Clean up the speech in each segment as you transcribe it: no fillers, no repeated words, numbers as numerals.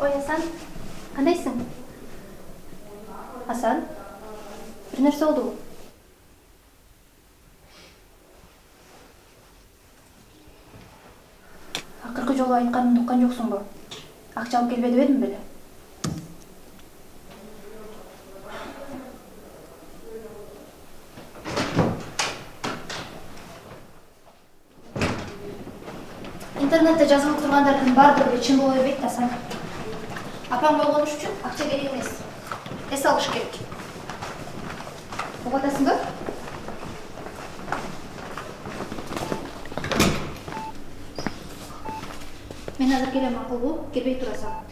Ой, Асан, қандайсың? Асан, бір нәрсе oldu. Ақырғы жолы айтқанымды ұққан жоқсың ба? Ақша алып келбеді едім беле? Интернетте жазылып тұрғандардың барлығы чын бола бербейді, Асан. Апаң болғаны үшін ақша керек емес. Эс алыш керек. Ұғатасың ба? Мен азыр келем, ақыл бұл, келбей тұрасың.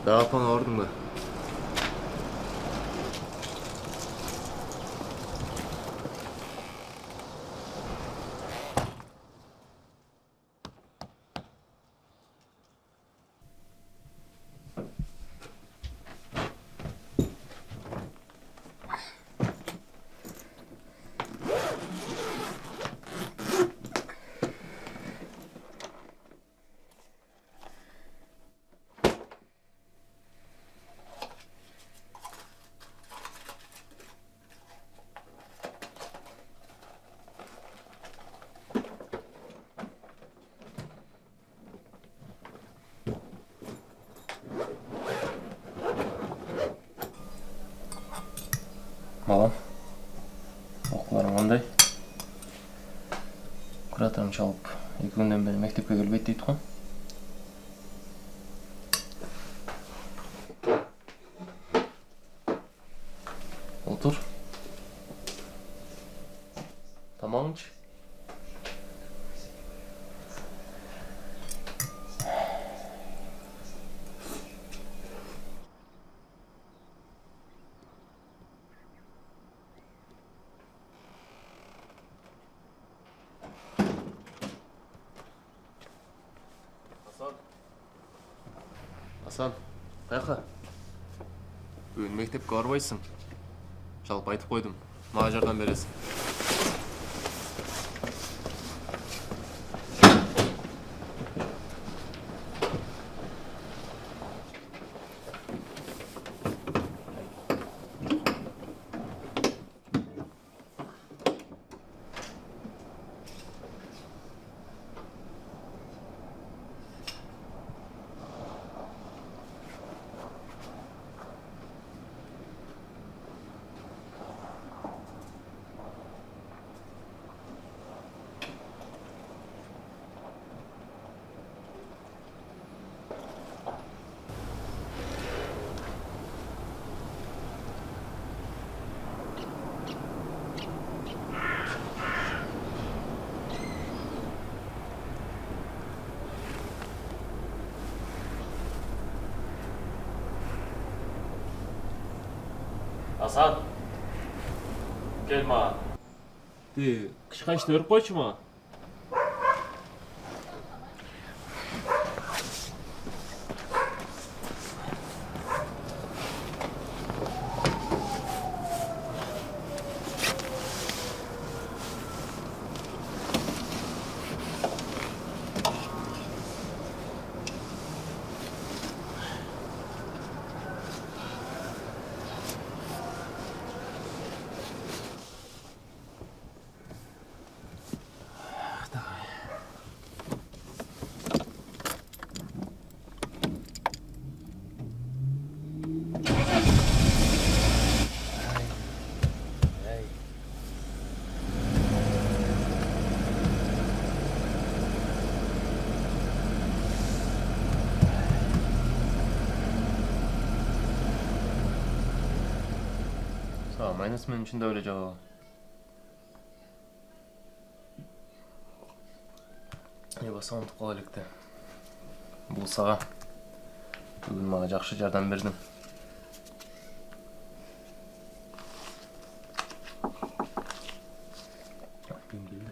Daha apana ordun mu? Балам, оқуларың қандай? Кураторым шалып, 2 күнден бері мектепке келбейді дейді ғой. Отыр. Тамағыңшы? Асан, қайқа? Бүгін мектепке барбайсың. Жалпы айтып қойдым, маған жардам бересің. Асан, gel mağa. Kışkan işte örüp koyçu mağa. майонез менин ичинде эле жагабы. Эбаса унутуп кала электе. Бул сага. Бүгүн мага жакшы жардам бердиң. Ким келди?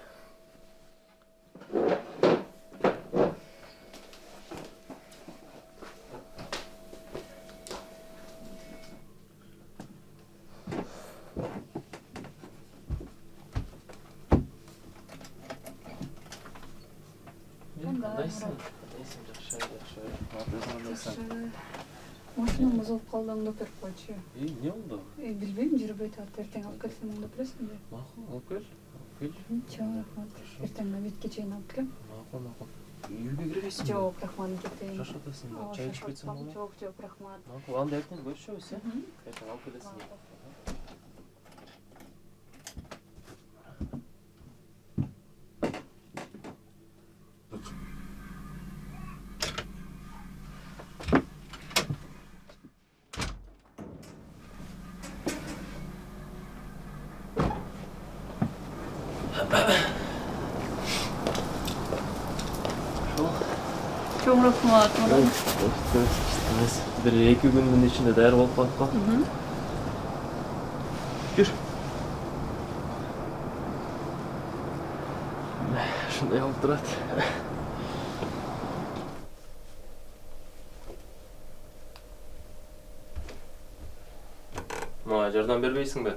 Кандайсың? Кандайсың? Жакшы. Өзүң кандайсың? Машинам бузулуп калды, оңдоп берип койчу. Не болду? Билбейм, жүрбөй атат. Эртең алып келсем оңдоп бересиңби? Макул, алып кел. Чоң рахмат. Эртең бетке чейин алып келем. Макул. Үйгө кирбейсиңби? Жок, рахмат, кетейин. Шашатасың ба? Чай ичип кетсең болобу? Жок, рахмат. Макул, анда эртең көрүшөбүз, э? Эртең алып келесиң. Чоң рахмат. Бир 2 күндүн ичинде даяр болуп калат го. Кир. Ушундай алып турат. Мага жардам бербейсиңби?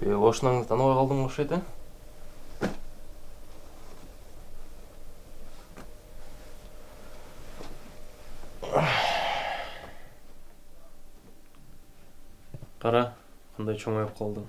Тиги кошунаңды тааныбай калдың окшойт, э? Кара, кандай чоңоюп калдың.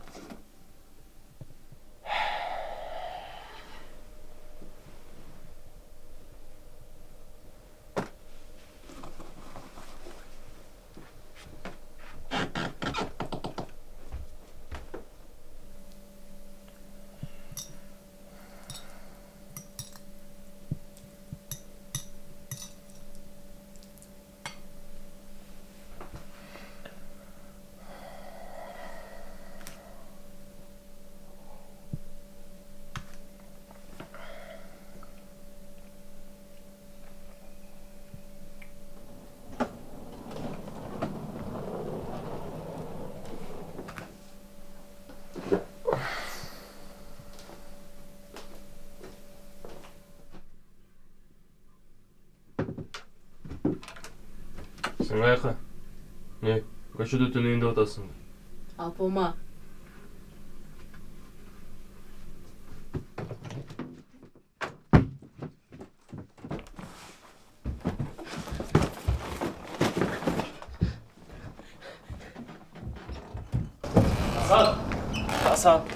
Сен каяка? Не, көчөдө түнөйүн деп атасың? Апама. Асан!